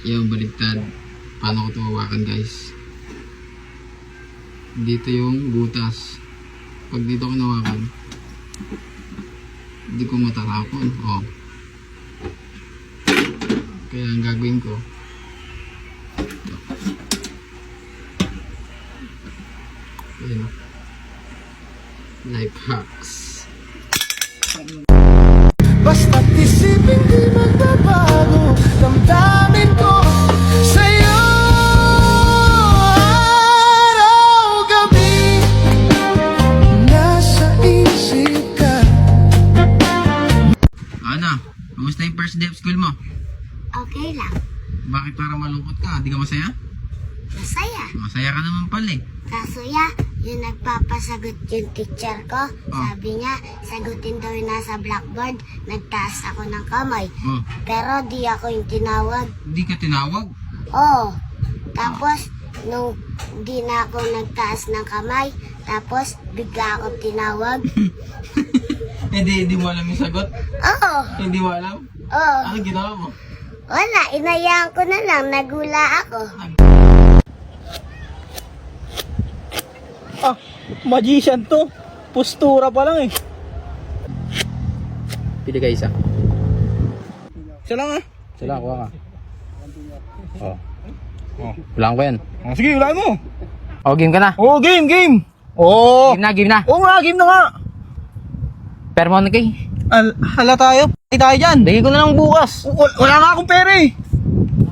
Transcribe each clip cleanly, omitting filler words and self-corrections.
Yung baligtad. Paano ko ito hawakan, guys? Dito yung butas. Pag dito ko nawakan, hindi ko matarapon. Oh. Kaya ang gagawin ko, ayun, life hacks. Basta't isipin di magbabago damdamin ko sa'yo araw-gabi nasa isip ka. Ana, kamusta yung first day of school mo? Okay lang. Bakit para malungkot ka? Di ka masaya? Masaya. Masaya ka naman pala eh. Kaso yung nagpapasagot yung teacher ko, sabi niya, sagutin daw yung nasa blackboard, nagtaas ako ng kamay. Oh, Pero di ako yung tinawag. di ka tinawag? Oo. Tapos, nung di na ako nagtaas ng kamay, tapos bigla ako tinawag. Hindi mo alam yung sagot? Oo. Hindi mo alam? Oo. Ano ginawa mo? Wala, inayaan ko na lang, nagula ako. Ah, magician to. Postura pa lang eh. Pili ka isa. Isa lang ah. Sila, kuha ka. Oh. Walang ko yan. Oh, sige, wala mo. Oh, game ka na. Oh, game. Oh. Game na. Oo nga, game na nga. Pero mo na kay. Hala tayo. Pati tayo dyan. Bigay ko na lang bukas. Wala nga akong pera eh.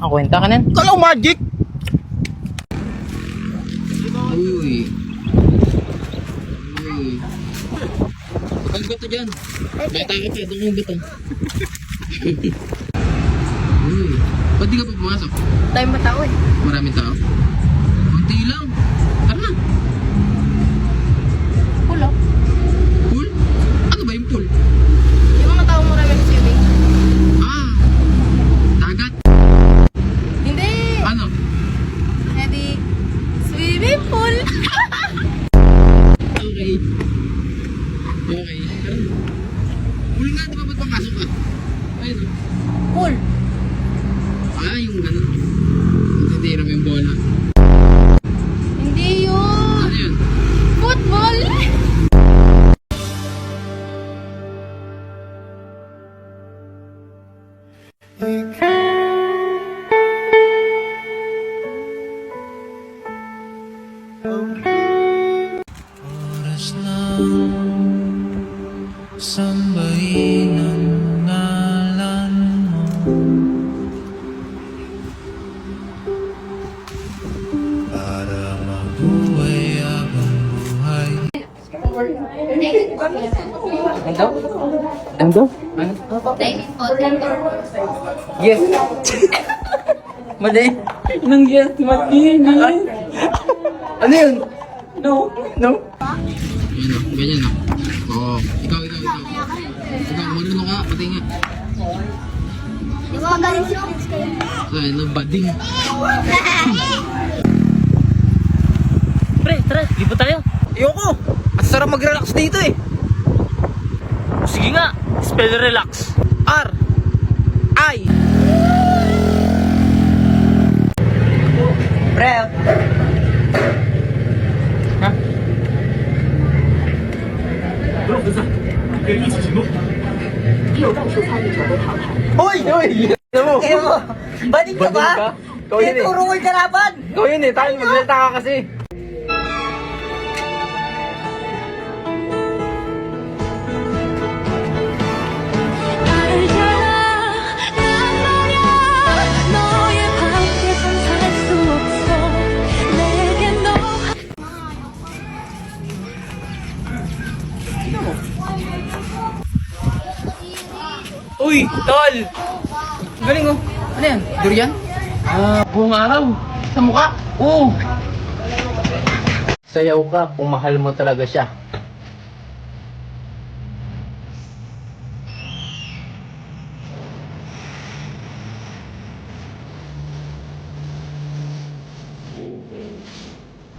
Ang kwenta ka nan. Kalaw magic. Uy. Pagkang gato dyan. Bata ka pa, doon yung gato. Uy. Ba't di ka pa pumasok? Tayo matao eh. Maraming tao? Kunti lang. Tara na. Pulo. Pool? Ano ba yung pool? Yung mga tao mo rin swimming. Ah. Dagat. Hindi. Ano? Edi, swimming pool. Okay. Okay. Pool nga, di ba ba't papasok ka? Ayun. Pool. Ah, yung ganun. Titira mo yung bola. Hindi yun. Ano yun? Football. Oras ng sambahin ang ngalan mo. Para mabuhay habang buhay. Ano? Yes. Mali. Nang yes, mali. Ano yun? No. Yun o, ganyan o. Oo. Ikaw. Ikaw, marunong ka, pati nga. Di ba magaling si Prince kayo? Ay, ano, bading. Pre, tara, lipo tayo. Ayoko. At sarap mag-relax dito eh. Sige nga, spell relax. R-I. Pre. Ha? Hoy! Ano mo? Badik ka ba? Ikaw yun eh. Puro ko yung karapan. Ikaw yun eh, tayo magsalita ka kasi. Uy, tol! Galing oh. Ano yan? Durian? Buong araw. Sa mukha? Oo. Sayaw ka kung mahal mo talaga siya.